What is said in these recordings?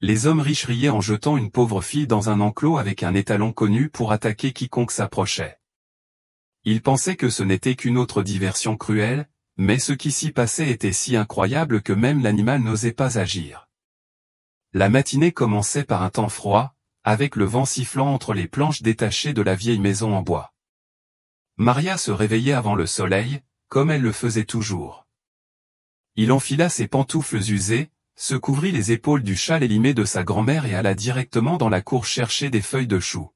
les hommes riches riaient en jetant une pauvre fille dans un enclos avec un étalon connu pour attaquer quiconque s'approchait. Ils pensaient que ce n'était qu'une autre diversion cruelle, mais ce qui s'y passait était si incroyable que même l'animal n'osait pas agir. La matinée commençait par un temps froid, avec le vent sifflant entre les planches détachées de la vieille maison en bois. Maria se réveillait avant le soleil, comme elle le faisait toujours. Il enfila ses pantoufles usées, se couvrit les épaules du châle élimé de sa grand-mère et alla directement dans la cour chercher des feuilles de chou.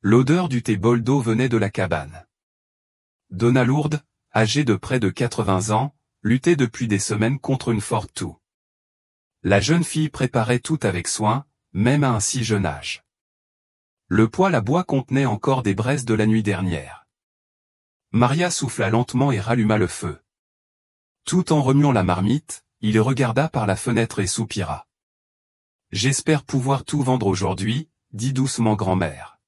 L'odeur du thé bol d'eau venait de la cabane. Donna Lourde, âgée de près de 80 ans, luttait depuis des semaines contre une forte toux. La jeune fille préparait tout avec soin, même à un si jeune âge. Le poêle à bois contenait encore des braises de la nuit dernière. Maria souffla lentement et ralluma le feu. Tout en remuant la marmite, il regarda par la fenêtre et soupira. « J'espère pouvoir tout vendre aujourd'hui, » dit doucement grand-mère.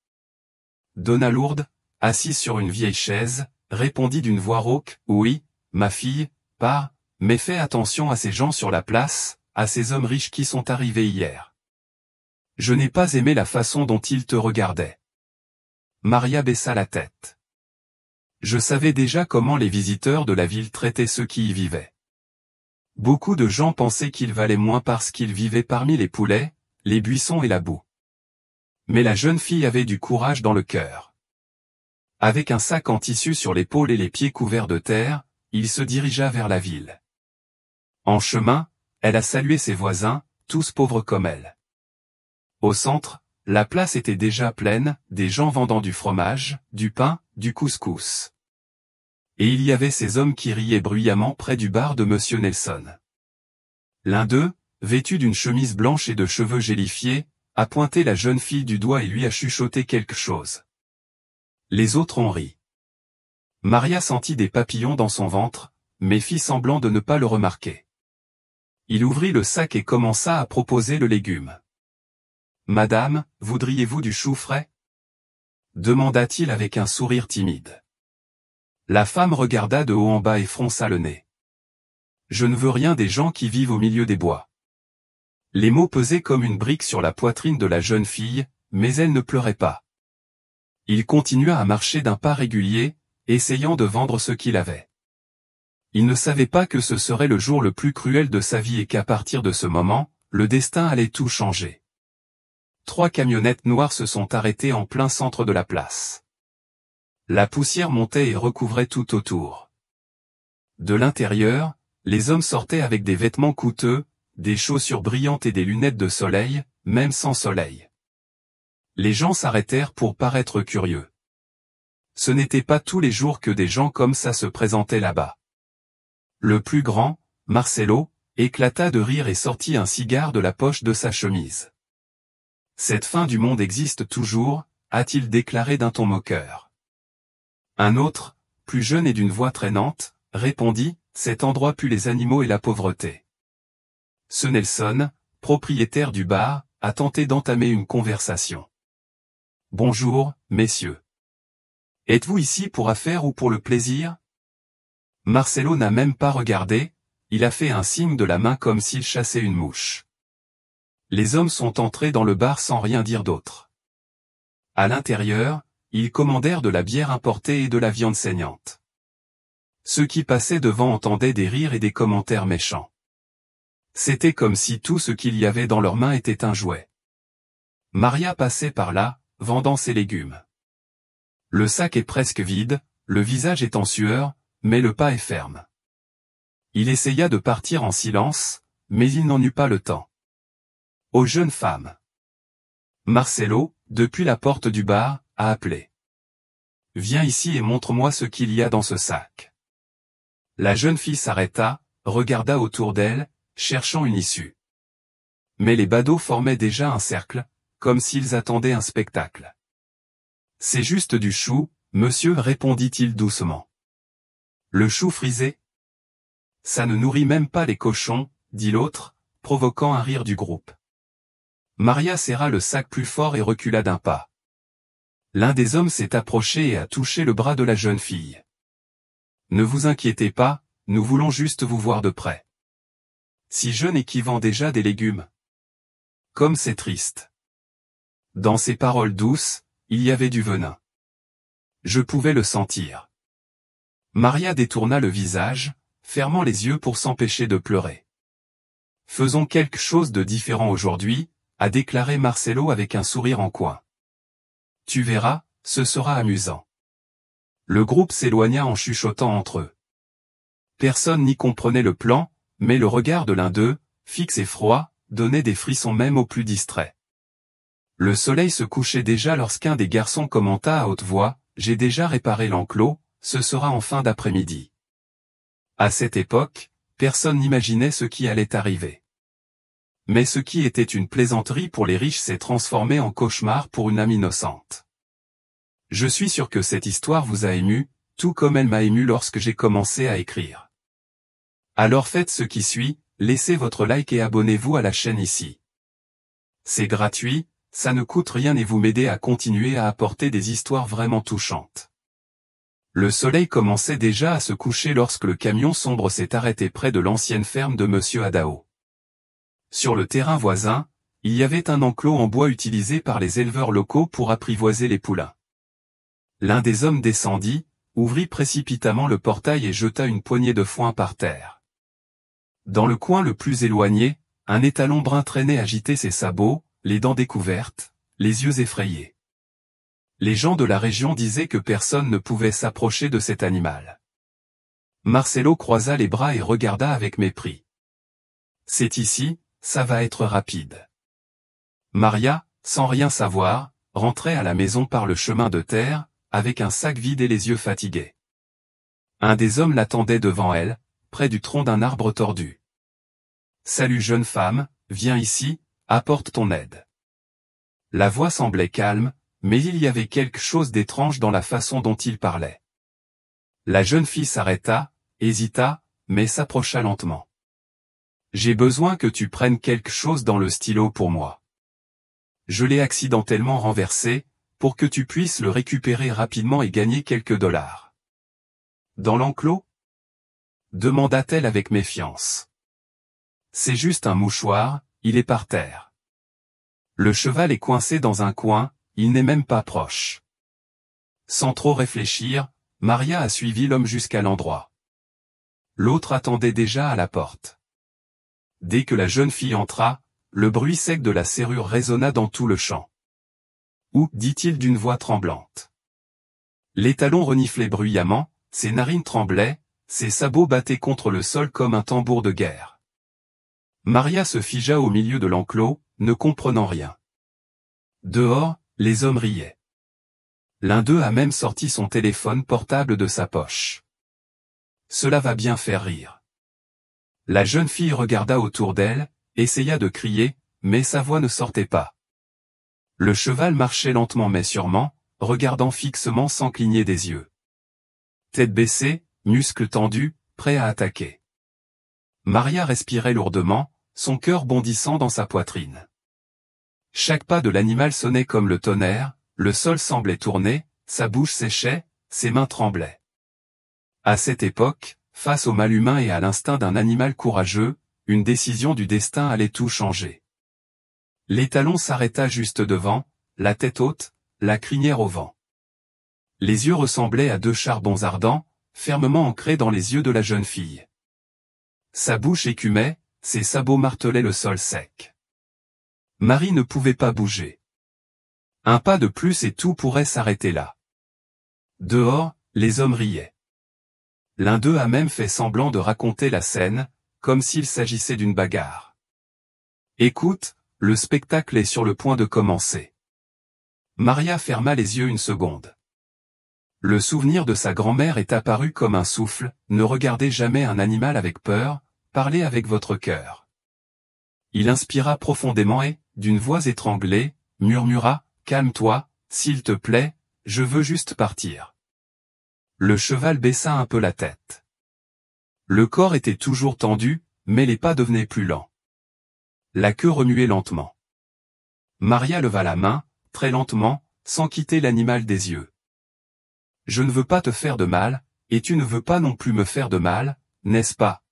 Donna Lourde, assise sur une vieille chaise, répondit d'une voix rauque, « Oui, ma fille, pars, mais fais attention à ces gens sur la place, à ces hommes riches qui sont arrivés hier. » Je n'ai pas aimé la façon dont ils te regardaient. Maria baissa la tête. Je savais déjà comment les visiteurs de la ville traitaient ceux qui y vivaient. Beaucoup de gens pensaient qu'ils valaient moins parce qu'ils vivaient parmi les poulets, les buissons et la boue. Mais la jeune fille avait du courage dans le cœur. Avec un sac en tissu sur l'épaule et les pieds couverts de terre, il se dirigea vers la ville. En chemin, elle a salué ses voisins, tous pauvres comme elle. Au centre, la place était déjà pleine, des gens vendant du fromage, du pain, du couscous. Et il y avait ces hommes qui riaient bruyamment près du bar de Monsieur Nelson. L'un d'eux, vêtu d'une chemise blanche et de cheveux gélifiés, a pointé la jeune fille du doigt et lui a chuchoté quelque chose. Les autres ont ri. Maria sentit des papillons dans son ventre, mais fit semblant de ne pas le remarquer. Il ouvrit le sac et commença à proposer le légume. « Madame, voudriez-vous du chou frais ?» demanda-t-il avec un sourire timide. La femme regarda de haut en bas et fronça le nez. « Je ne veux rien des gens qui vivent au milieu des bois. » Les mots pesaient comme une brique sur la poitrine de la jeune fille, mais elle ne pleurait pas. Il continua à marcher d'un pas régulier, essayant de vendre ce qu'il avait. Il ne savait pas que ce serait le jour le plus cruel de sa vie et qu'à partir de ce moment, le destin allait tout changer. 3 camionnettes noires se sont arrêtées en plein centre de la place. La poussière montait et recouvrait tout autour. De l'intérieur, les hommes sortaient avec des vêtements coûteux, des chaussures brillantes et des lunettes de soleil, même sans soleil. Les gens s'arrêtèrent pour paraître curieux. Ce n'était pas tous les jours que des gens comme ça se présentaient là-bas. Le plus grand, Marcelo, éclata de rire et sortit un cigare de la poche de sa chemise. « Cette fin du monde existe toujours », a-t-il déclaré d'un ton moqueur. Un autre, plus jeune et d'une voix traînante, répondit, « Cet endroit pue les animaux et la pauvreté. » Ce Nelson, propriétaire du bar, a tenté d'entamer une conversation. « Bonjour, messieurs. Êtes-vous ici pour affaires ou pour le plaisir ?» Marcelo n'a même pas regardé, il a fait un signe de la main comme s'il chassait une mouche. Les hommes sont entrés dans le bar sans rien dire d'autre. À l'intérieur, ils commandèrent de la bière importée et de la viande saignante. Ceux qui passaient devant entendaient des rires et des commentaires méchants. C'était comme si tout ce qu'il y avait dans leurs mains était un jouet. Maria passait par là, vendant ses légumes. Le sac est presque vide, le visage est en sueur, mais le pas est ferme. Il essaya de partir en silence, mais il n'en eut pas le temps. Aux jeunes femmes. Marcelo, depuis la porte du bar, a appelé. « Viens ici et montre-moi ce qu'il y a dans ce sac. » La jeune fille s'arrêta, regarda autour d'elle, cherchant une issue. Mais les badauds formaient déjà un cercle, comme s'ils attendaient un spectacle. « C'est juste du chou, monsieur, répondit-il doucement. « Le chou frisé ? Ça ne nourrit même pas les cochons, dit l'autre, provoquant un rire du groupe. Maria serra le sac plus fort et recula d'un pas. L'un des hommes s'est approché et a touché le bras de la jeune fille. « Ne vous inquiétez pas, nous voulons juste vous voir de près. » Si jeune et qui vend déjà des légumes. comme c'est triste. Dans ses paroles douces, il y avait du venin. Je pouvais le sentir. Maria détourna le visage, fermant les yeux pour s'empêcher de pleurer. Faisons quelque chose de différent aujourd'hui, a déclaré Marcelo avec un sourire en coin. Tu verras, ce sera amusant. Le groupe s'éloigna en chuchotant entre eux. Personne n'y comprenait le plan, mais le regard de l'un d'eux, fixe et froid, donnait des frissons même aux plus distraits. Le soleil se couchait déjà lorsqu'un des garçons commenta à haute voix, « J'ai déjà réparé l'enclos, ce sera en fin d'après-midi. » À cette époque, personne n'imaginait ce qui allait arriver. Mais ce qui était une plaisanterie pour les riches s'est transformé en cauchemar pour une âme innocente. Je suis sûr que cette histoire vous a ému, tout comme elle m'a ému lorsque j'ai commencé à écrire. Alors faites ce qui suit, laissez votre like et abonnez-vous à la chaîne ici. C'est gratuit, ça ne coûte rien et vous m'aidez à continuer à apporter des histoires vraiment touchantes. Le soleil commençait déjà à se coucher lorsque le camion sombre s'est arrêté près de l'ancienne ferme de Monsieur Adao. Sur le terrain voisin, il y avait un enclos en bois utilisé par les éleveurs locaux pour apprivoiser les poulains. L'un des hommes descendit, ouvrit précipitamment le portail et jeta une poignée de foin par terre. Dans le coin le plus éloigné, un étalon brun traînait agité ses sabots, les dents découvertes, les yeux effrayés. Les gens de la région disaient que personne ne pouvait s'approcher de cet animal. Marcelo croisa les bras et regarda avec mépris. C'est ici, ça va être rapide. Maria, sans rien savoir, rentrait à la maison par le chemin de terre, avec un sac vide et les yeux fatigués. Un des hommes l'attendait devant elle, près du tronc d'un arbre tordu. « Salut jeune femme, viens ici, apporte ton aide. » La voix semblait calme, mais il y avait quelque chose d'étrange dans la façon dont il parlait. La jeune fille s'arrêta, hésita, mais s'approcha lentement. « J'ai besoin que tu prennes quelque chose dans le stylo pour moi. Je l'ai accidentellement renversé, pour que tu puisses le récupérer rapidement et gagner quelques dollars. » Dans l'enclos ? Demanda-t-elle avec méfiance. C'est juste un mouchoir, il est par terre. Le cheval est coincé dans un coin, il n'est même pas proche. Sans trop réfléchir, Maria a suivi l'homme jusqu'à l'endroit. L'autre attendait déjà à la porte. Dès que la jeune fille entra, le bruit sec de la serrure résonna dans tout le champ. « Où » dit-il d'une voix tremblante. L'étalon reniflait bruyamment, ses narines tremblaient, ses sabots battaient contre le sol comme un tambour de guerre. Maria se figea au milieu de l'enclos, ne comprenant rien. Dehors, les hommes riaient. L'un d'eux a même sorti son téléphone portable de sa poche. Cela va bien faire rire. La jeune fille regarda autour d'elle, essaya de crier, mais sa voix ne sortait pas. Le cheval marchait lentement mais sûrement, regardant fixement sans cligner des yeux. Tête baissée, muscles tendus, prêt à attaquer. Maria respirait lourdement, son cœur bondissant dans sa poitrine. Chaque pas de l'animal sonnait comme le tonnerre, le sol semblait tourner, sa bouche séchait, ses mains tremblaient. À cette époque, face au mal humain et à l'instinct d'un animal courageux, une décision du destin allait tout changer. L'étalon s'arrêta juste devant, la tête haute, la crinière au vent. Les yeux ressemblaient à deux charbons ardents, fermement ancrés dans les yeux de la jeune fille. Sa bouche écumait, ses sabots martelaient le sol sec. Marie ne pouvait pas bouger. Un pas de plus et tout pourrait s'arrêter là. Dehors, les hommes riaient. L'un d'eux a même fait semblant de raconter la scène, comme s'il s'agissait d'une bagarre. Écoute, le spectacle est sur le point de commencer. Maria ferma les yeux une seconde. Le souvenir de sa grand-mère est apparu comme un souffle, ne regardez jamais un animal avec peur, parlez avec votre cœur. Il inspira profondément et, d'une voix étranglée, murmura, calme-toi, s'il te plaît, je veux juste partir. Le cheval baissa un peu la tête. Le corps était toujours tendu, mais les pas devenaient plus lents. La queue remuait lentement. Maria leva la main, très lentement, sans quitter l'animal des yeux. Je ne veux pas te faire de mal, et tu ne veux pas non plus me faire de mal, n'est-ce pas?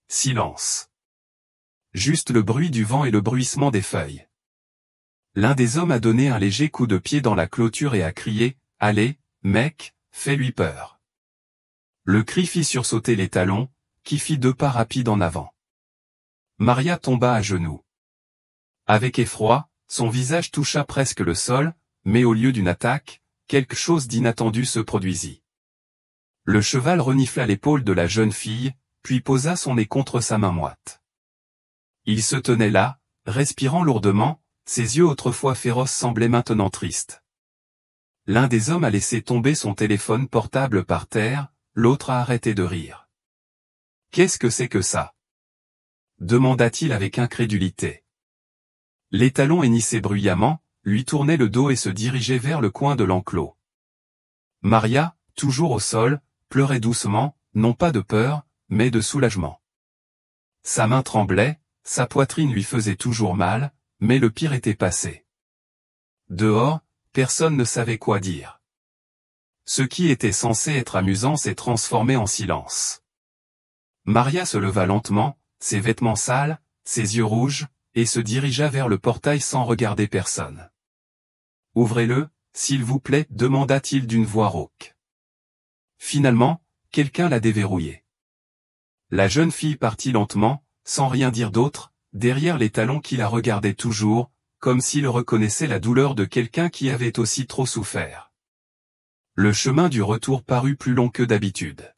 Silence. juste le bruit du vent et le bruissement des feuilles. L'un des hommes a donné un léger coup de pied dans la clôture et a crié « Allez, mec, fais-lui peur !» Le cri fit sursauter les talons, qui fit 2 pas rapides en avant. Maria tomba à genoux. Avec effroi, son visage toucha presque le sol, mais au lieu d'une attaque, quelque chose d'inattendu se produisit. Le cheval renifla l'épaule de la jeune fille, puis posa son nez contre sa main moite. Il se tenait là, respirant lourdement, ses yeux autrefois féroces semblaient maintenant tristes. L'un des hommes a laissé tomber son téléphone portable par terre, l'autre a arrêté de rire. « Qu'est-ce que c'est que ça ?» demanda-t-il avec incrédulité. L'étalon hennissait bruyamment, lui tournait le dos et se dirigeait vers le coin de l'enclos. Maria, toujours au sol, pleurait doucement, non pas de peur, mais de soulagement. Sa main tremblait, sa poitrine lui faisait toujours mal, mais le pire était passé. Dehors, personne ne savait quoi dire. Ce qui était censé être amusant s'est transformé en silence. Maria se leva lentement, ses vêtements sales, ses yeux rouges, et se dirigea vers le portail sans regarder personne. « Ouvrez-le, s'il vous plaît, demanda-t-il d'une voix rauque. Finalement, quelqu'un l'a déverrouillé. La jeune fille partit lentement, sans rien dire d'autre, derrière les talons qui la regardaient toujours, comme s'il reconnaissait la douleur de quelqu'un qui avait aussi trop souffert. Le chemin du retour parut plus long que d'habitude.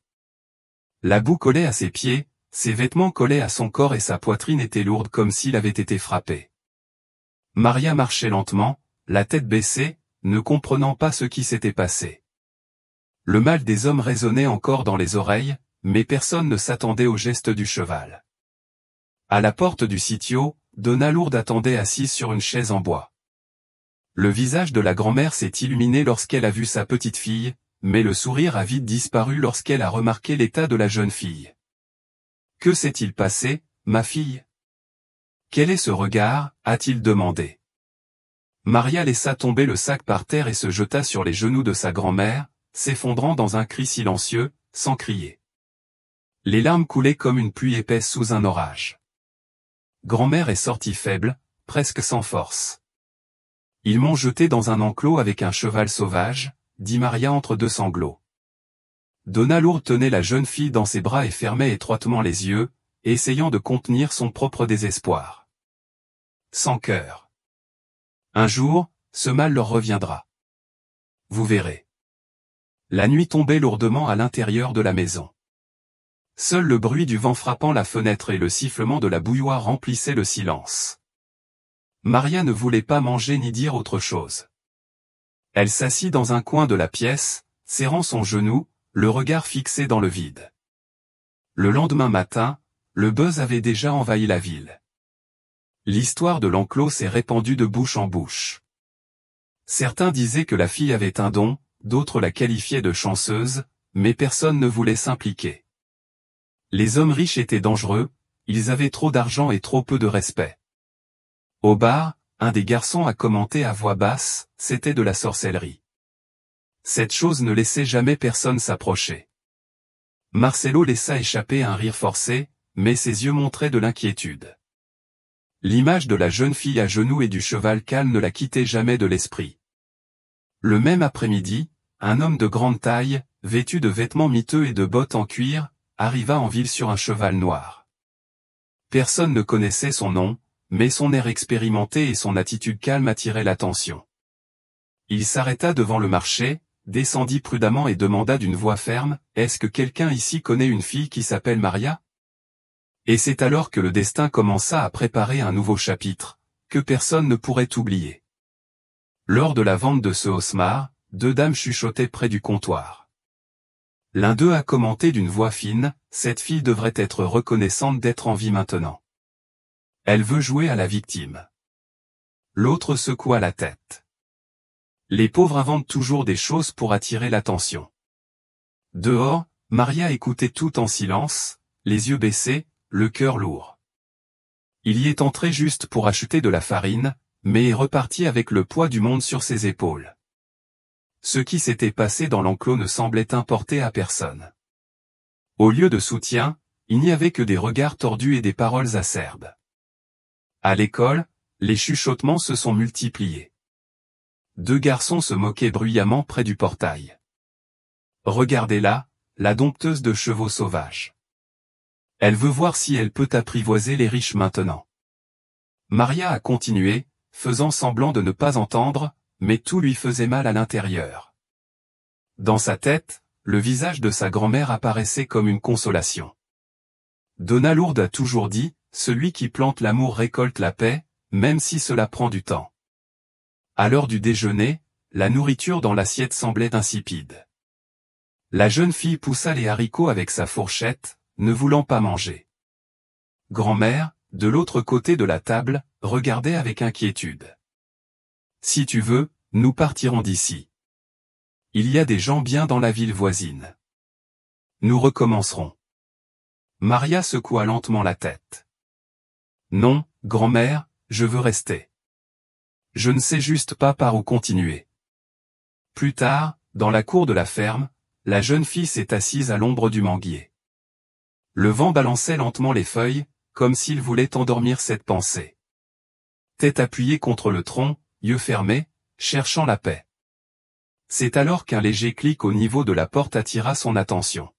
La boue collait à ses pieds, ses vêtements collaient à son corps et sa poitrine était lourde comme s'il avait été frappé. Maria marchait lentement, la tête baissée, ne comprenant pas ce qui s'était passé. Le mal des hommes résonnait encore dans les oreilles, mais personne ne s'attendait au geste du cheval. À la porte du sitio, Donna Lourde attendait assise sur une chaise en bois. Le visage de la grand-mère s'est illuminé lorsqu'elle a vu sa petite fille, mais le sourire a vite disparu lorsqu'elle a remarqué l'état de la jeune fille. « Que s'est-il passé, ma fille ? Quel est ce regard ?» a-t-il demandé. Maria laissa tomber le sac par terre et se jeta sur les genoux de sa grand-mère, s'effondrant dans un cri silencieux, sans crier. Les larmes coulaient comme une pluie épaisse sous un orage. Grand-mère est sortie faible, presque sans force. « Ils m'ont jeté dans un enclos avec un cheval sauvage, » dit Maria entre 2 sanglots. Donna Lourde tenait la jeune fille dans ses bras et fermait étroitement les yeux, essayant de contenir son propre désespoir. Sans cœur. Un jour, ce mal leur reviendra. Vous verrez. La nuit tombait lourdement à l'intérieur de la maison. Seul le bruit du vent frappant la fenêtre et le sifflement de la bouilloire remplissaient le silence. Maria ne voulait pas manger ni dire autre chose. Elle s'assit dans un coin de la pièce, serrant son genou, le regard fixé dans le vide. Le lendemain matin, le buzz avait déjà envahi la ville. L'histoire de l'enclos s'est répandue de bouche en bouche. Certains disaient que la fille avait un don, d'autres la qualifiaient de chanceuse, mais personne ne voulait s'impliquer. Les hommes riches étaient dangereux, ils avaient trop d'argent et trop peu de respect. Au bar, un des garçons a commenté à voix basse, c'était de la sorcellerie. Cette chose ne laissait jamais personne s'approcher. Marcello laissa échapper un rire forcé, mais ses yeux montraient de l'inquiétude. L'image de la jeune fille à genoux et du cheval calme ne la quittait jamais de l'esprit. Le même après-midi, un homme de grande taille, vêtu de vêtements miteux et de bottes en cuir, arriva en ville sur un cheval noir. Personne ne connaissait son nom, mais son air expérimenté et son attitude calme attiraient l'attention. Il s'arrêta devant le marché, descendit prudemment et demanda d'une voix ferme, « Est-ce que quelqu'un ici connaît une fille qui s'appelle Maria ?» Et c'est alors que le destin commença à préparer un nouveau chapitre, que personne ne pourrait oublier. Lors de la vente de ce Osmar, 2 dames chuchotaient près du comptoir. L'un d'eux a commenté d'une voix fine, « Cette fille devrait être reconnaissante d'être en vie maintenant. Elle veut jouer à la victime. » L'autre secoua la tête. Les pauvres inventent toujours des choses pour attirer l'attention. Dehors, Maria écoutait tout en silence, les yeux baissés, le cœur lourd. Il y est entré juste pour acheter de la farine, mais est reparti avec le poids du monde sur ses épaules. Ce qui s'était passé dans l'enclos ne semblait importer à personne. Au lieu de soutien, il n'y avait que des regards tordus et des paroles acerbes. À l'école, les chuchotements se sont multipliés. Deux garçons se moquaient bruyamment près du portail. Regardez-la, la dompteuse de chevaux sauvages. Elle veut voir si elle peut apprivoiser les riches maintenant. Maria a continué, faisant semblant de ne pas entendre, mais tout lui faisait mal à l'intérieur. Dans sa tête, le visage de sa grand-mère apparaissait comme une consolation. Donna Lourde a toujours dit, celui qui plante l'amour récolte la paix, même si cela prend du temps. À l'heure du déjeuner, la nourriture dans l'assiette semblait insipide. La jeune fille poussa les haricots avec sa fourchette, ne voulant pas manger. Grand-mère, de l'autre côté de la table, regardait avec inquiétude. Si tu veux, nous partirons d'ici. Il y a des gens bien dans la ville voisine. Nous recommencerons. Maria secoua lentement la tête. Non, grand-mère, je veux rester. Je ne sais juste pas par où continuer. Plus tard, dans la cour de la ferme, la jeune fille s'est assise à l'ombre du manguier. Le vent balançait lentement les feuilles, comme s'il voulait endormir cette pensée. Tête appuyée contre le tronc, yeux fermés, cherchant la paix. C'est alors qu'un léger clic au niveau de la porte attira son attention.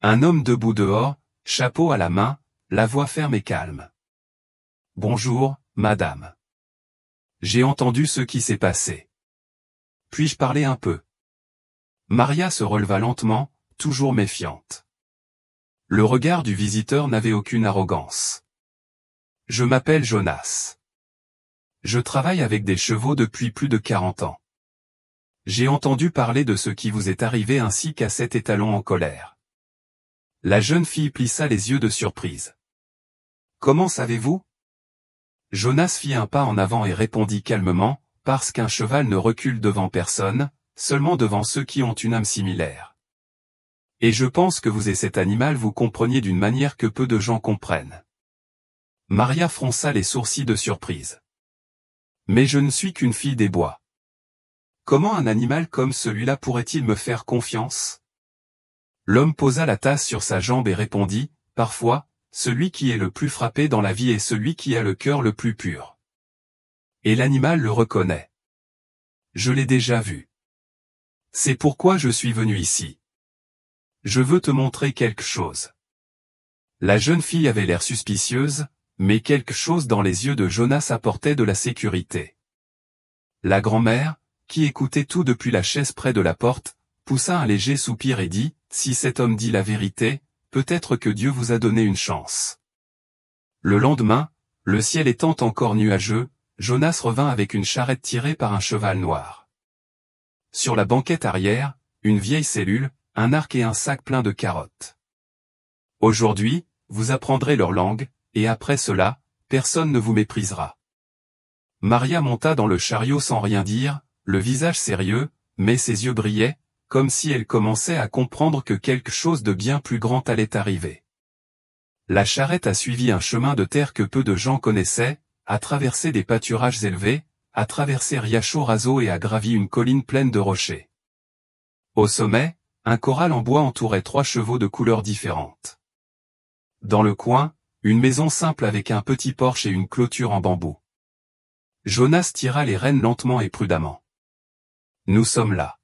Un homme debout dehors, chapeau à la main, la voix ferme et calme. « Bonjour, madame. J'ai entendu ce qui s'est passé. Puis-je parler un peu ?» Maria se releva lentement, toujours méfiante. Le regard du visiteur n'avait aucune arrogance. « Je m'appelle Jonas. Je travaille avec des chevaux depuis plus de 40 ans. J'ai entendu parler de ce qui vous est arrivé ainsi qu'à cet étalon en colère. » La jeune fille plissa les yeux de surprise. « Comment savez-vous » Jonas fit un pas en avant et répondit calmement, « Parce qu'un cheval ne recule devant personne, seulement devant ceux qui ont une âme similaire. Et je pense que vous et cet animal vous compreniez d'une manière que peu de gens comprennent. » Maria fronça les sourcils de surprise. « Mais je ne suis qu'une fille des bois. Comment un animal comme celui-là pourrait-il me faire confiance ?» L'homme posa la tasse sur sa jambe et répondit, « Parfois, celui qui est le plus frappé dans la vie est celui qui a le cœur le plus pur. Et l'animal le reconnaît. Je l'ai déjà vu. C'est pourquoi je suis venu ici. Je veux te montrer quelque chose. » La jeune fille avait l'air suspicieuse, mais quelque chose dans les yeux de Jonas apportait de la sécurité. La grand-mère, qui écoutait tout depuis la chaise près de la porte, poussa un léger soupir et dit, « Si cet homme dit la vérité, peut-être que Dieu vous a donné une chance. » Le lendemain, le ciel étant encore nuageux, Jonas revint avec une charrette tirée par un cheval noir. Sur la banquette arrière, une vieille cellule, un arc et un sac plein de carottes. « Aujourd'hui, vous apprendrez leur langue, et après cela, personne ne vous méprisera. » Maria monta dans le chariot sans rien dire, le visage sérieux, mais ses yeux brillaient, comme si elle commençait à comprendre que quelque chose de bien plus grand allait arriver. La charrette a suivi un chemin de terre que peu de gens connaissaient, a traversé des pâturages élevés, a traversé Riacho Raso et a gravi une colline pleine de rochers. Au sommet, un corral en bois entourait 3 chevaux de couleurs différentes. Dans le coin, une maison simple avec un petit porche et une clôture en bambou. Jonas tira les rênes lentement et prudemment. « Nous sommes là. »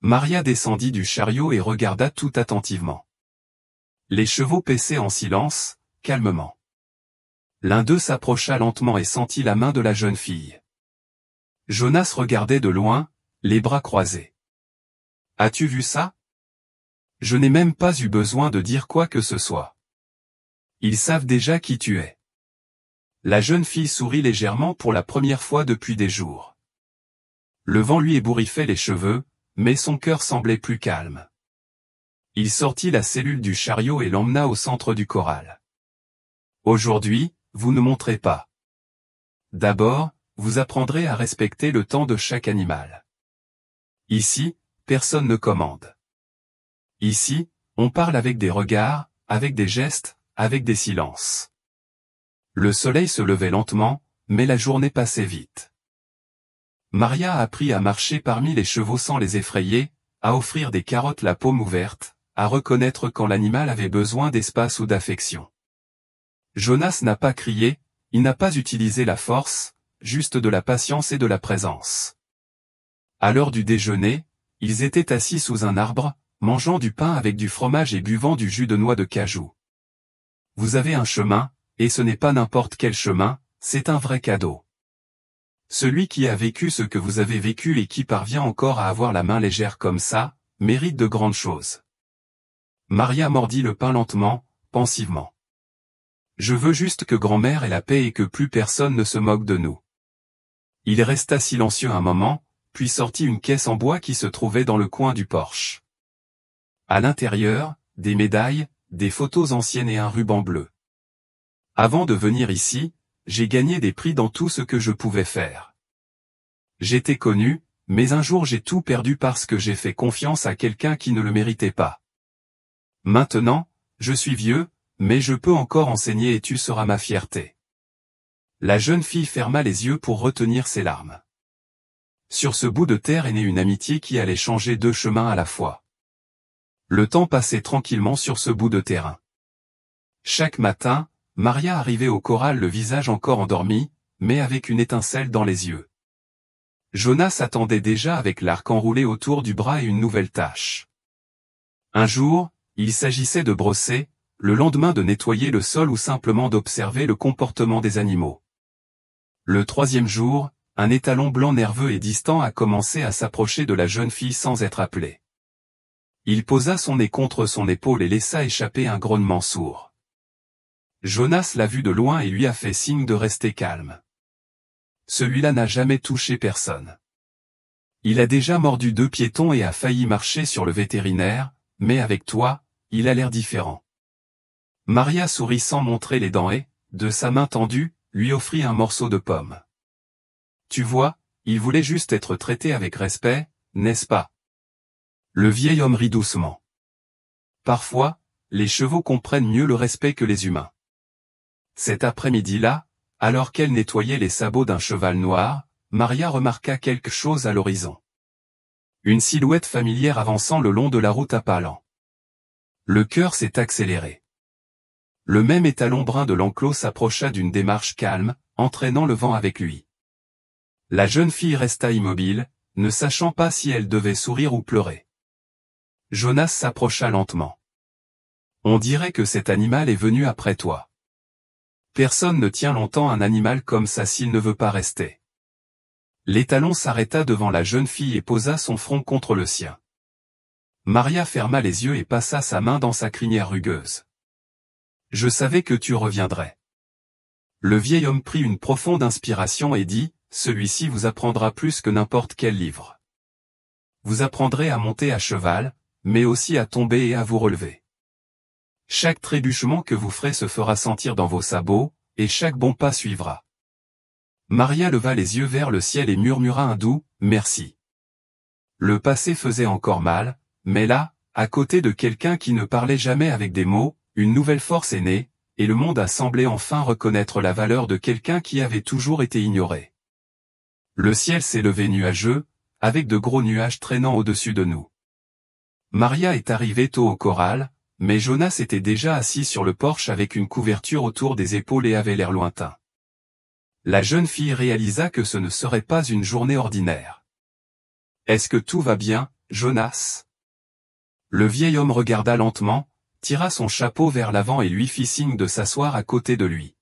Maria descendit du chariot et regarda tout attentivement. Les chevaux paissaient en silence, calmement. L'un d'eux s'approcha lentement et sentit la main de la jeune fille. Jonas regardait de loin, les bras croisés. « As-tu vu ça ? Je n'ai même pas eu besoin de dire quoi que ce soit. Ils savent déjà qui tu es. » La jeune fille sourit légèrement pour la première fois depuis des jours. Le vent lui ébouriffait les cheveux, mais son cœur semblait plus calme. Il sortit la cellule du chariot et l'emmena au centre du corral. « Aujourd'hui, vous ne monterez pas. D'abord, vous apprendrez à respecter le temps de chaque animal. Ici, personne ne commande. Ici, on parle avec des regards, avec des gestes, avec des silences. » Le soleil se levait lentement, mais la journée passait vite. Maria a appris à marcher parmi les chevaux sans les effrayer, à offrir des carottes la paume ouverte, à reconnaître quand l'animal avait besoin d'espace ou d'affection. Jonas n'a pas crié, il n'a pas utilisé la force, juste de la patience et de la présence. À l'heure du déjeuner, ils étaient assis sous un arbre, mangeant du pain avec du fromage et buvant du jus de noix de cajou. Vous avez un chemin, et ce n'est pas n'importe quel chemin, c'est un vrai cadeau. Celui qui a vécu ce que vous avez vécu et qui parvient encore à avoir la main légère comme ça, mérite de grandes choses. Maria mordit le pain lentement, pensivement. Je veux juste que grand-mère ait la paix et que plus personne ne se moque de nous. Il resta silencieux un moment, puis sortit une caisse en bois qui se trouvait dans le coin du porche. À l'intérieur, des médailles, des photos anciennes et un ruban bleu. Avant de venir ici, j'ai gagné des prix dans tout ce que je pouvais faire. J'étais connu, mais un jour j'ai tout perdu parce que j'ai fait confiance à quelqu'un qui ne le méritait pas. Maintenant, je suis vieux, mais je peux encore enseigner et tu seras ma fierté. La jeune fille ferma les yeux pour retenir ses larmes. Sur ce bout de terre est née une amitié qui allait changer deux chemins à la fois. Le temps passait tranquillement sur ce bout de terrain. Chaque matin, Maria arrivait au corral le visage encore endormi, mais avec une étincelle dans les yeux. Jonas attendait déjà avec l'arc enroulé autour du bras et une nouvelle tâche. Un jour, il s'agissait de brosser, le lendemain de nettoyer le sol ou simplement d'observer le comportement des animaux. Le troisième jour, un étalon blanc nerveux et distant a commencé à s'approcher de la jeune fille sans être appelé. Il posa son nez contre son épaule et laissa échapper un grognement sourd. Jonas l'a vu de loin et lui a fait signe de rester calme. Celui-là n'a jamais touché personne. Il a déjà mordu 2 piétons et a failli marcher sur le vétérinaire, mais avec toi, il a l'air différent. Maria sourit sans montrer les dents et, de sa main tendue, lui offrit un morceau de pomme. Tu vois, il voulait juste être traité avec respect, n'est-ce pas? Le vieil homme rit doucement. Parfois, les chevaux comprennent mieux le respect que les humains. Cet après-midi-là, alors qu'elle nettoyait les sabots d'un cheval noir, Maria remarqua quelque chose à l'horizon. Une silhouette familière avançant le long de la route à pas lents. Le cœur s'est accéléré. Le même étalon brun de l'enclos s'approcha d'une démarche calme, entraînant le vent avec lui. La jeune fille resta immobile, ne sachant pas si elle devait sourire ou pleurer. Jonas s'approcha lentement. On dirait que cet animal est venu après toi. Personne ne tient longtemps un animal comme ça s'il ne veut pas rester. L'étalon s'arrêta devant la jeune fille et posa son front contre le sien. Maria ferma les yeux et passa sa main dans sa crinière rugueuse. Je savais que tu reviendrais. Le vieil homme prit une profonde inspiration et dit, celui-ci vous apprendra plus que n'importe quel livre. Vous apprendrez à monter à cheval, mais aussi à tomber et à vous relever. Chaque trébuchement que vous ferez se fera sentir dans vos sabots, et chaque bon pas suivra. Maria leva les yeux vers le ciel et murmura un doux « merci ». Le passé faisait encore mal, mais là, à côté de quelqu'un qui ne parlait jamais avec des mots, une nouvelle force est née, et le monde a semblé enfin reconnaître la valeur de quelqu'un qui avait toujours été ignoré. Le ciel s'est levé nuageux, avec de gros nuages traînant au-dessus de nous. Maria est arrivée tôt au corral, mais Jonas était déjà assis sur le porche avec une couverture autour des épaules et avait l'air lointain. La jeune fille réalisa que ce ne serait pas une journée ordinaire. « Est-ce que tout va bien, Jonas ?» Le vieil homme regarda lentement, tira son chapeau vers l'avant et lui fit signe de s'asseoir à côté de lui.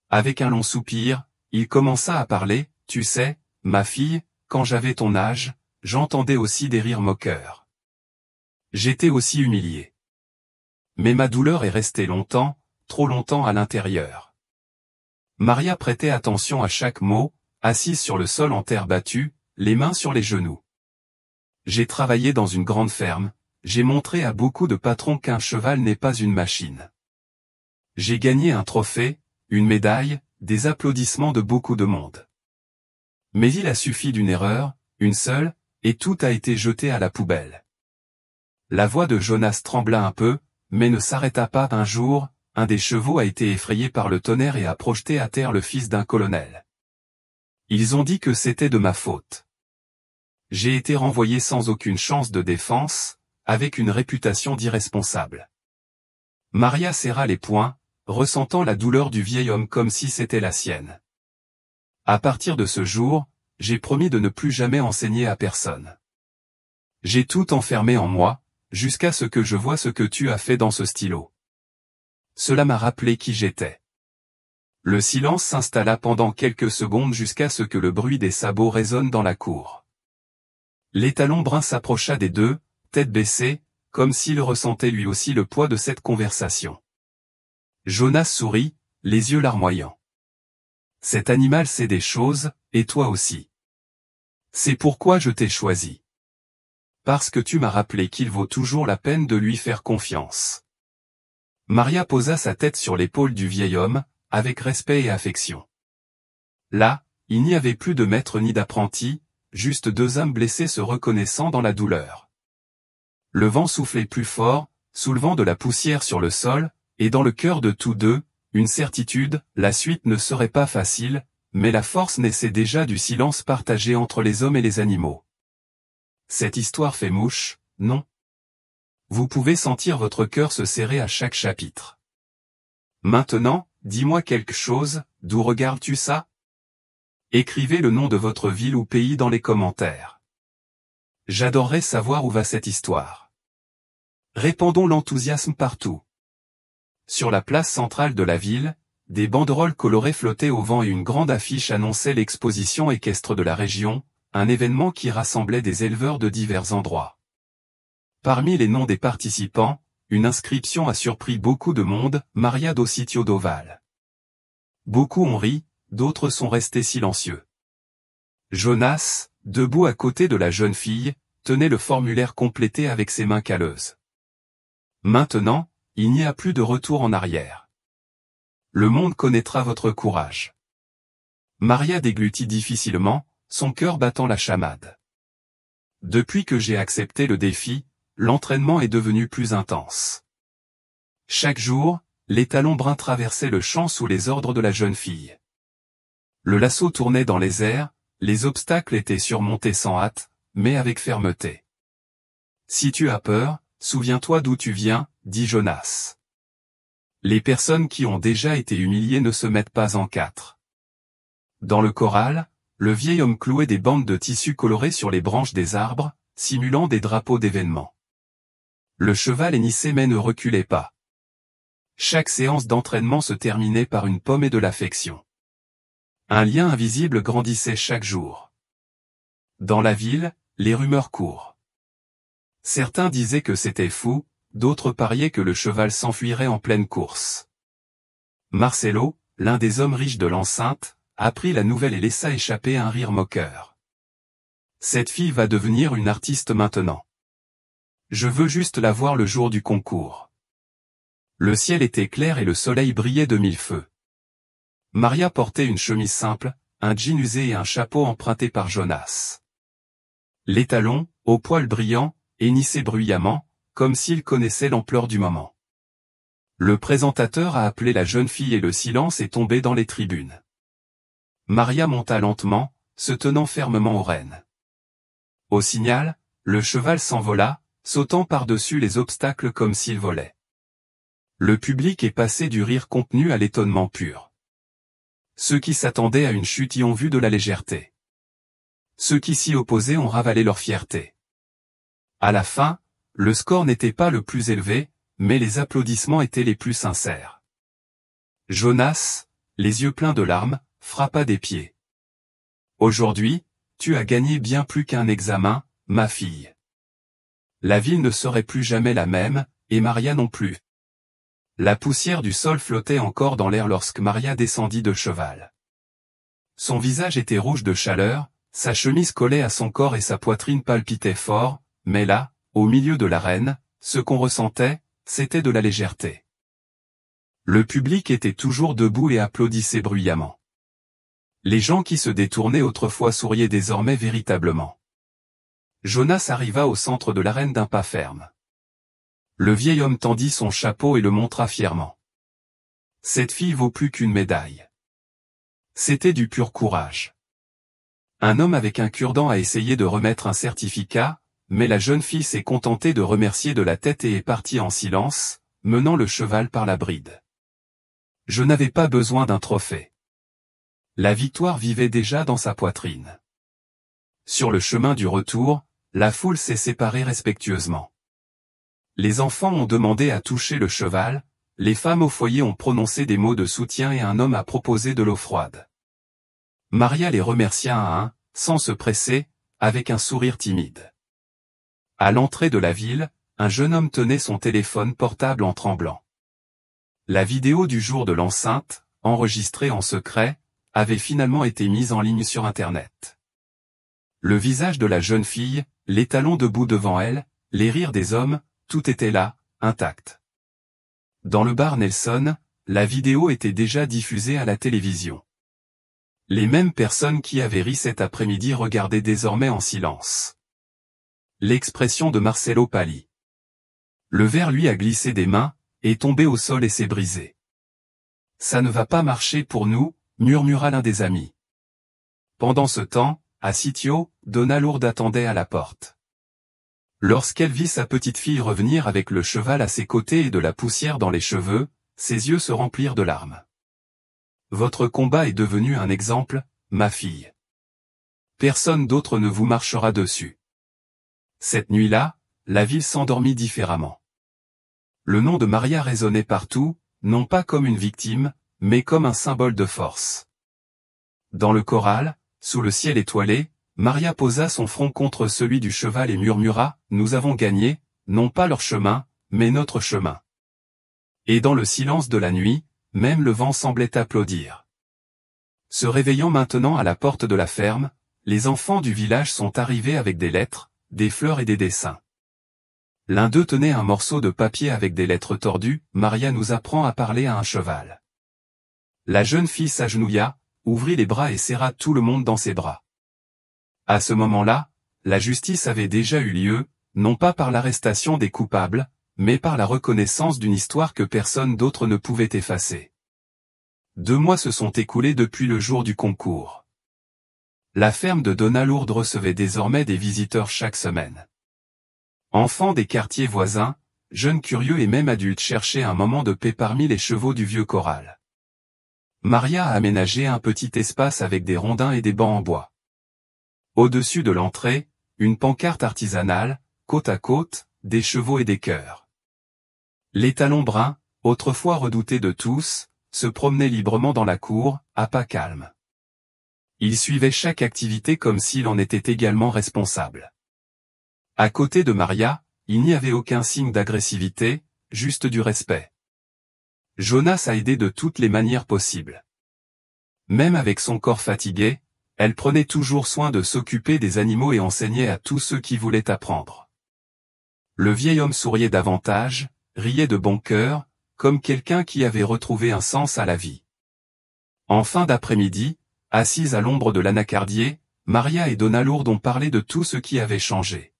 Avec un long soupir, il commença à parler, « Tu sais, ma fille, quand j'avais ton âge, j'entendais aussi des rires moqueurs. J'étais aussi humilié. Mais ma douleur est restée longtemps, trop longtemps à l'intérieur. » Maria prêtait attention à chaque mot, assise sur le sol en terre battue, les mains sur les genoux. J'ai travaillé dans une grande ferme, j'ai montré à beaucoup de patrons qu'un cheval n'est pas une machine. J'ai gagné un trophée, une médaille, des applaudissements de beaucoup de monde. Mais il a suffi d'une erreur, une seule, et tout a été jeté à la poubelle. La voix de Jonas trembla un peu, mais ne s'arrêta pas. Un jour, un des chevaux a été effrayé par le tonnerre et a projeté à terre le fils d'un colonel. Ils ont dit que c'était de ma faute. J'ai été renvoyé sans aucune chance de défense, avec une réputation d'irresponsable. Maria serra les poings, ressentant la douleur du vieil homme comme si c'était la sienne. À partir de ce jour, j'ai promis de ne plus jamais enseigner à personne. J'ai tout enfermé en moi, jusqu'à ce que je vois ce que tu as fait dans ce stylo. Cela m'a rappelé qui j'étais. Le silence s'installa pendant quelques secondes jusqu'à ce que le bruit des sabots résonne dans la cour. L'étalon brun s'approcha des deux, tête baissée, comme s'il ressentait lui aussi le poids de cette conversation. Jonas sourit, les yeux larmoyants. Cet animal sait des choses, et toi aussi. C'est pourquoi je t'ai choisi. Parce que tu m'as rappelé qu'il vaut toujours la peine de lui faire confiance. Maria posa sa tête sur l'épaule du vieil homme, avec respect et affection. Là, il n'y avait plus de maître ni d'apprenti, juste deux âmes blessées se reconnaissant dans la douleur. Le vent soufflait plus fort, soulevant de la poussière sur le sol, et dans le cœur de tous deux, une certitude, la suite ne serait pas facile, mais la force naissait déjà du silence partagé entre les hommes et les animaux. Cette histoire fait mouche, non? Vous pouvez sentir votre cœur se serrer à chaque chapitre. Maintenant, dis-moi quelque chose, d'où regardes-tu ça? Écrivez le nom de votre ville ou pays dans les commentaires. J'adorerais savoir où va cette histoire. Répandons l'enthousiasme partout. Sur la place centrale de la ville, des banderoles colorées flottaient au vent et une grande affiche annonçait l'exposition équestre de la région, un événement qui rassemblait des éleveurs de divers endroits. Parmi les noms des participants, une inscription a surpris beaucoup de monde, Maria do Sitio d'Oval. Beaucoup ont ri, d'autres sont restés silencieux. Jonas, debout à côté de la jeune fille, tenait le formulaire complété avec ses mains calleuses. Maintenant, il n'y a plus de retour en arrière. Le monde connaîtra votre courage. Maria déglutit difficilement, son cœur battant la chamade. Depuis que j'ai accepté le défi, l'entraînement est devenu plus intense. Chaque jour, l'étalon brun traversait le champ sous les ordres de la jeune fille. Le lasso tournait dans les airs, les obstacles étaient surmontés sans hâte, mais avec fermeté. Si tu as peur, souviens-toi d'où tu viens, dit Jonas. Les personnes qui ont déjà été humiliées ne se mettent pas en quatre. Dans le corral, le vieil homme clouait des bandes de tissu colorées sur les branches des arbres, simulant des drapeaux d'événements. Le cheval hennissait mais ne reculait pas. Chaque séance d'entraînement se terminait par une pomme et de l'affection. Un lien invisible grandissait chaque jour. Dans la ville, les rumeurs courent. Certains disaient que c'était fou, d'autres pariaient que le cheval s'enfuirait en pleine course. Marcelo, l'un des hommes riches de l'enceinte, apprit la nouvelle et laissa échapper un rire moqueur. Cette fille va devenir une artiste maintenant. Je veux juste la voir le jour du concours. Le ciel était clair et le soleil brillait de mille feux. Maria portait une chemise simple, un jean usé et un chapeau emprunté par Jonas. L'étalon, aux poils brillants, hennissait bruyamment, comme s'il connaissait l'ampleur du moment. Le présentateur a appelé la jeune fille et le silence est tombé dans les tribunes. Maria monta lentement, se tenant fermement aux rênes. Au signal, le cheval s'envola, sautant par-dessus les obstacles comme s'il volait. Le public est passé du rire contenu à l'étonnement pur. Ceux qui s'attendaient à une chute y ont vu de la légèreté. Ceux qui s'y opposaient ont ravalé leur fierté. À la fin, le score n'était pas le plus élevé, mais les applaudissements étaient les plus sincères. Jonas, les yeux pleins de larmes, frappa des pieds. Aujourd'hui, tu as gagné bien plus qu'un examen, ma fille. La ville ne serait plus jamais la même, et Maria non plus. La poussière du sol flottait encore dans l'air lorsque Maria descendit de cheval. Son visage était rouge de chaleur, sa chemise collait à son corps et sa poitrine palpitait fort, mais là, au milieu de l'arène, ce qu'on ressentait, c'était de la légèreté. Le public était toujours debout et applaudissait bruyamment. Les gens qui se détournaient autrefois souriaient désormais véritablement. Jonas arriva au centre de l'arène d'un pas ferme. Le vieil homme tendit son chapeau et le montra fièrement. Cette fille vaut plus qu'une médaille. C'était du pur courage. Un homme avec un cure-dent a essayé de remettre un certificat, mais la jeune fille s'est contentée de remercier de la tête et est partie en silence, menant le cheval par la bride. Je n'avais pas besoin d'un trophée. La victoire vivait déjà dans sa poitrine. Sur le chemin du retour, la foule s'est séparée respectueusement. Les enfants ont demandé à toucher le cheval, les femmes au foyer ont prononcé des mots de soutien et un homme a proposé de l'eau froide. Maria les remercia un à un, sans se presser, avec un sourire timide. À l'entrée de la ville, un jeune homme tenait son téléphone portable en tremblant. La vidéo du jour de l'enceinte, enregistrée en secret, avait finalement été mise en ligne sur Internet. Le visage de la jeune fille, les talons debout devant elle, les rires des hommes, tout était là, intact. Dans le bar Nelson, la vidéo était déjà diffusée à la télévision. Les mêmes personnes qui avaient ri cet après-midi regardaient désormais en silence. L'expression de Marcelo pâlit. Le verre lui a glissé des mains, est tombé au sol et s'est brisé. Ça ne va pas marcher pour nous, murmura l'un des amis. Pendant ce temps, à Sitio, Donna Lourde attendait à la porte. Lorsqu'elle vit sa petite fille revenir avec le cheval à ses côtés et de la poussière dans les cheveux, ses yeux se remplirent de larmes. Votre combat est devenu un exemple, ma fille. Personne d'autre ne vous marchera dessus. Cette nuit-là, la ville s'endormit différemment. Le nom de Maria résonnait partout, non pas comme une victime, mais comme un symbole de force. Dans le corral, sous le ciel étoilé, Maria posa son front contre celui du cheval et murmura, « Nous avons gagné, non pas leur chemin, mais notre chemin. » Et dans le silence de la nuit, même le vent semblait applaudir. Se réveillant maintenant à la porte de la ferme, les enfants du village sont arrivés avec des lettres, des fleurs et des dessins. L'un d'eux tenait un morceau de papier avec des lettres tordues, « Maria nous apprend à parler à un cheval. » La jeune fille s'agenouilla, ouvrit les bras et serra tout le monde dans ses bras. À ce moment-là, la justice avait déjà eu lieu, non pas par l'arrestation des coupables, mais par la reconnaissance d'une histoire que personne d'autre ne pouvait effacer. 2 mois se sont écoulés depuis le jour du concours. La ferme de Donna Lourde recevait désormais des visiteurs chaque semaine. Enfants des quartiers voisins, jeunes curieux et même adultes cherchaient un moment de paix parmi les chevaux du vieux corral. Maria a aménagé un petit espace avec des rondins et des bancs en bois. Au-dessus de l'entrée, une pancarte artisanale, côte à côte, des chevaux et des cœurs. L'étalon brun, autrefois redouté de tous, se promenait librement dans la cour, à pas calme. Il suivait chaque activité comme s'il en était également responsable. À côté de Maria, il n'y avait aucun signe d'agressivité, juste du respect. Jonas a aidé de toutes les manières possibles. Même avec son corps fatigué, elle prenait toujours soin de s'occuper des animaux et enseignait à tous ceux qui voulaient apprendre. Le vieil homme souriait davantage, riait de bon cœur, comme quelqu'un qui avait retrouvé un sens à la vie. En fin d'après-midi, assise à l'ombre de l'anacardier, Maria et Donna Lourde ont parlé de tout ce qui avait changé.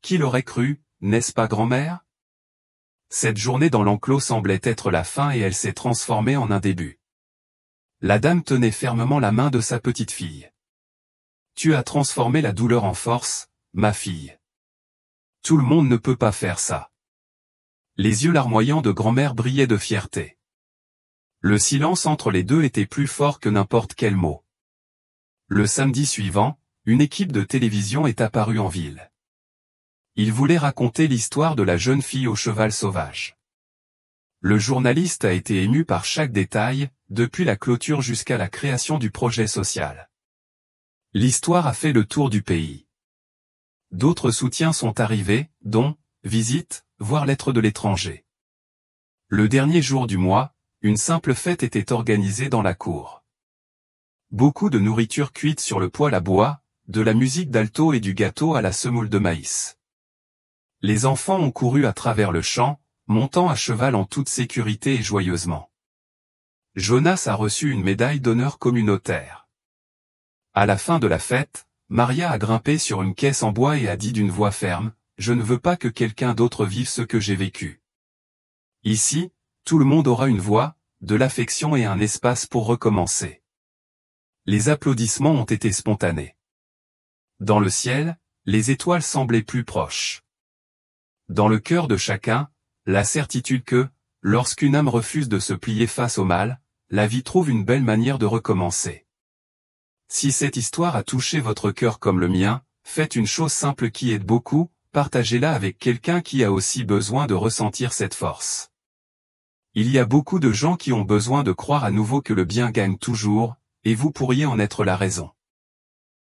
Qui l'aurait cru, n'est-ce pas grand-mère? Cette journée dans l'enclos semblait être la fin et elle s'est transformée en un début. La dame tenait fermement la main de sa petite fille. Tu as transformé la douleur en force, ma fille. Tout le monde ne peut pas faire ça. Les yeux larmoyants de grand-mère brillaient de fierté. Le silence entre les deux était plus fort que n'importe quel mot. Le samedi suivant, une équipe de télévision est apparue en ville. Ils voulaient raconter l'histoire de la jeune fille au cheval sauvage. Le journaliste a été ému par chaque détail, depuis la clôture jusqu'à la création du projet social. L'histoire a fait le tour du pays. D'autres soutiens sont arrivés, dont, visite, voire lettres de l'étranger. Le dernier jour du mois, une simple fête était organisée dans la cour. Beaucoup de nourriture cuite sur le poêle à bois, de la musique d'alto et du gâteau à la semoule de maïs. Les enfants ont couru à travers le champ, montant à cheval en toute sécurité et joyeusement. Jonas a reçu une médaille d'honneur communautaire. À la fin de la fête, Maria a grimpé sur une caisse en bois et a dit d'une voix ferme, « Je ne veux pas que quelqu'un d'autre vive ce que j'ai vécu. Ici, tout le monde aura une voix, de l'affection et un espace pour recommencer. » Les applaudissements ont été spontanés. Dans le ciel, les étoiles semblaient plus proches. Dans le cœur de chacun, la certitude que, Lorsqu'une âme refuse de se plier face au mal, la vie trouve une belle manière de recommencer. Si cette histoire a touché votre cœur comme le mien, faites une chose simple qui aide beaucoup, partagez-la avec quelqu'un qui a aussi besoin de ressentir cette force. Il y a beaucoup de gens qui ont besoin de croire à nouveau que le bien gagne toujours, et vous pourriez en être la raison.